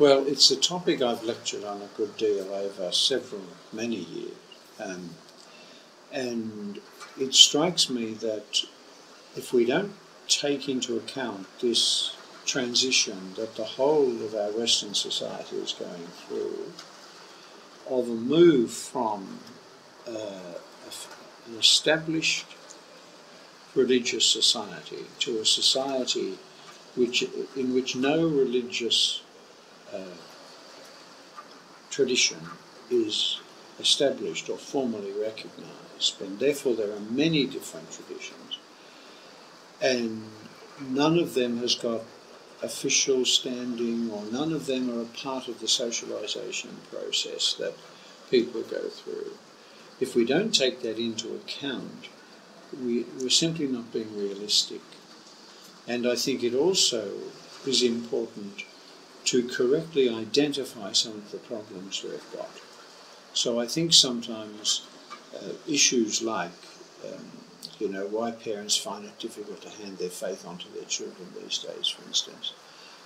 Well, it's a topic I've lectured on a good deal over many years. And it strikes me that if we don't take into account this transition that the whole of our Western society is going through, of a move from an established religious society to a society in which no religious tradition is established or formally recognised, and therefore there are many different traditions, and none of them has got official standing, or none of them are a part of the socialisation process that people go through. If we don't take that into account, we're simply not being realistic. And I think it also is important to correctly identify some of the problems we've got. So I think sometimes issues like, why parents find it difficult to hand their faith onto their children these days, for instance.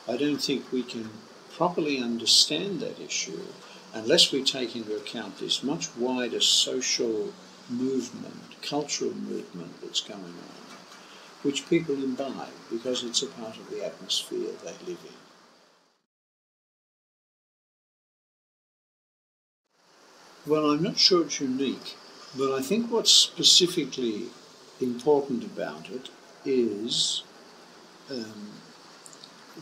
I don't think we can properly understand that issue unless we take into account this much wider social movement, cultural movement that's going on, which people imbibe because it's a part of the atmosphere they live in. Well, I'm not sure it's unique, but I think what's specifically important about it is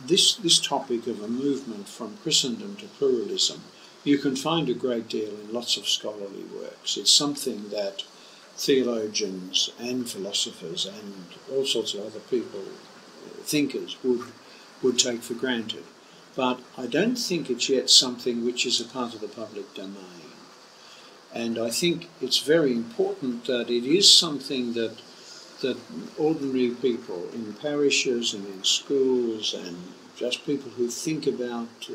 this topic of a movement from Christendom to pluralism. You can find a great deal in lots of scholarly works. It's something that theologians and philosophers and all sorts of other people, thinkers, would take for granted. But I don't think it's yet something which is a part of the public domain. And I think it's very important that it is something that ordinary people in parishes and in schools and just people who think about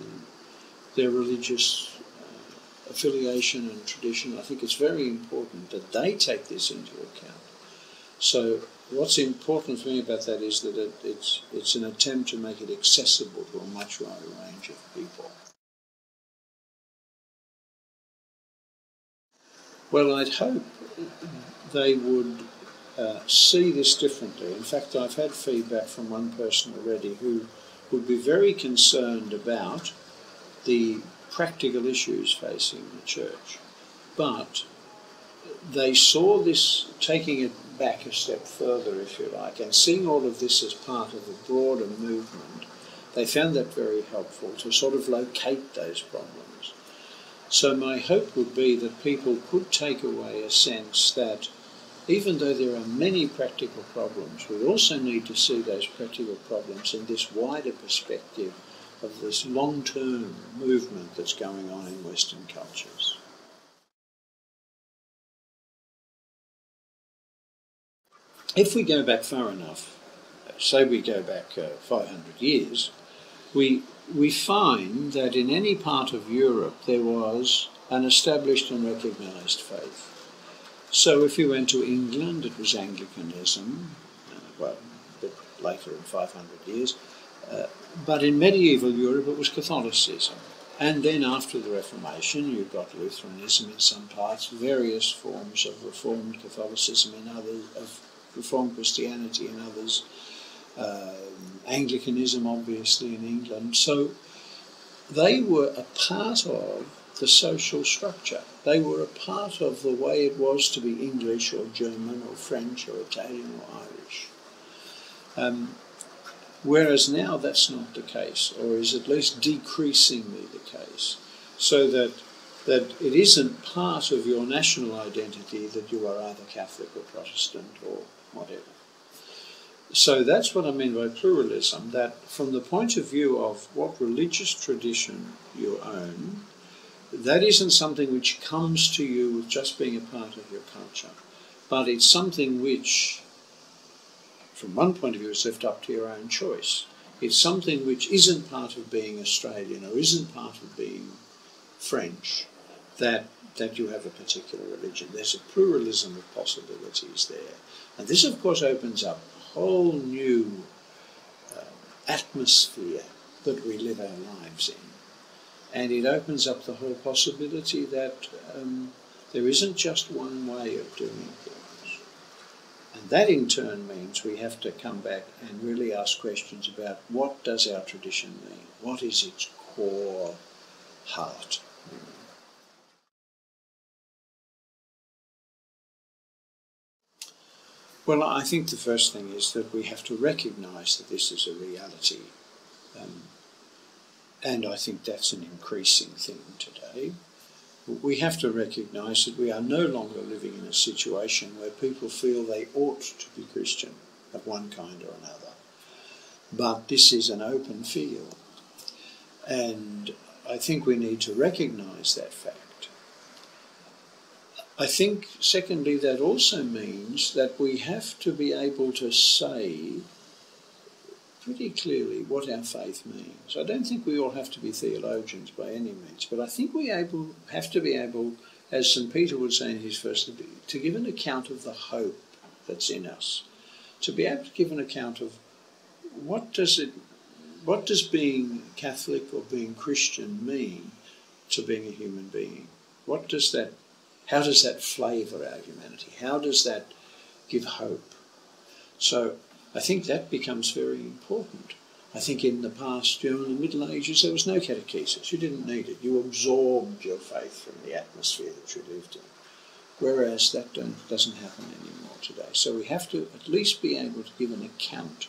their religious affiliation and tradition, I think it's very important that they take this into account. So what's important for me about that is that it's an attempt to make it accessible to a much wider range of people. Well, I'd hope they would see this differently. In fact, I've had feedback from one person already who would be very concerned about the practical issues facing the church. But they saw this, taking it back a step further, if you like, and seeing all of this as part of a broader movement, they found that very helpful to sort of locate those problems. So my hope would be that people could take away a sense that even though there are many practical problems, we also need to see those practical problems in this wider perspective of this long-term movement that's going on in Western cultures. If we go back far enough, say we go back 500 years, we find that in any part of Europe there was an established and recognised faith. So if you went to England, it was Anglicanism, a bit later in 500 years, but in medieval Europe it was Catholicism. And then after the Reformation you've got Lutheranism in some parts, various forms of Reformed Catholicism in others, of Reformed Christianity in others, Anglicanism obviously in England. So they were a part of the social structure. They were a part of the way it was to be English or German or French or Italian or Irish. Whereas now that's not the case, or is at least decreasingly the case, so that it isn't part of your national identity that you are either Catholic or Protestant or whatever. So that's what I mean by pluralism, that from the point of view of what religious tradition you own, that isn't something which comes to you with just being a part of your culture, but it's something which, from one point of view, is left up to your own choice. It's something which isn't part of being Australian or isn't part of being French, that you have a particular religion. There's a pluralism of possibilities there. And this, of course, opens up a whole new atmosphere that we live our lives in. And it opens up the whole possibility that there isn't just one way of doing things. And that in turn means we have to come back and really ask questions about what does our tradition mean? What is its core heart? Well, I think the first thing is that we have to recognise that this is a reality. And I think that's an increasing thing today. We have to recognise that we are no longer living in a situation where people feel they ought to be Christian of one kind or another. But this is an open field. And I think we need to recognise that fact. I think, secondly, that also means that we have to be able to say pretty clearly what our faith means. I don't think we all have to be theologians by any means, but I think we have to be able, as St. Peter would say in his first letter, to give an account of the hope that's in us, to be able to give an account of what does being Catholic or being Christian mean to being a human being? How does that flavour our humanity? How does that give hope? So I think that becomes very important. I think in the past, in the Middle Ages, there was no catechesis. You didn't need it. You absorbed your faith from the atmosphere that you lived in. Whereas that doesn't happen anymore today. So we have to at least be able to give an account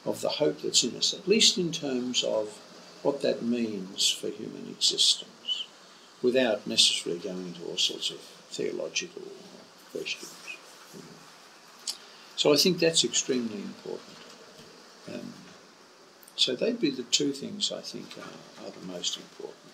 of the hope that's in us, at least in terms of what that means for human existence, without necessarily going into all sorts of theological questions. So I think that's extremely important. So they'd be the two things I think are the most important.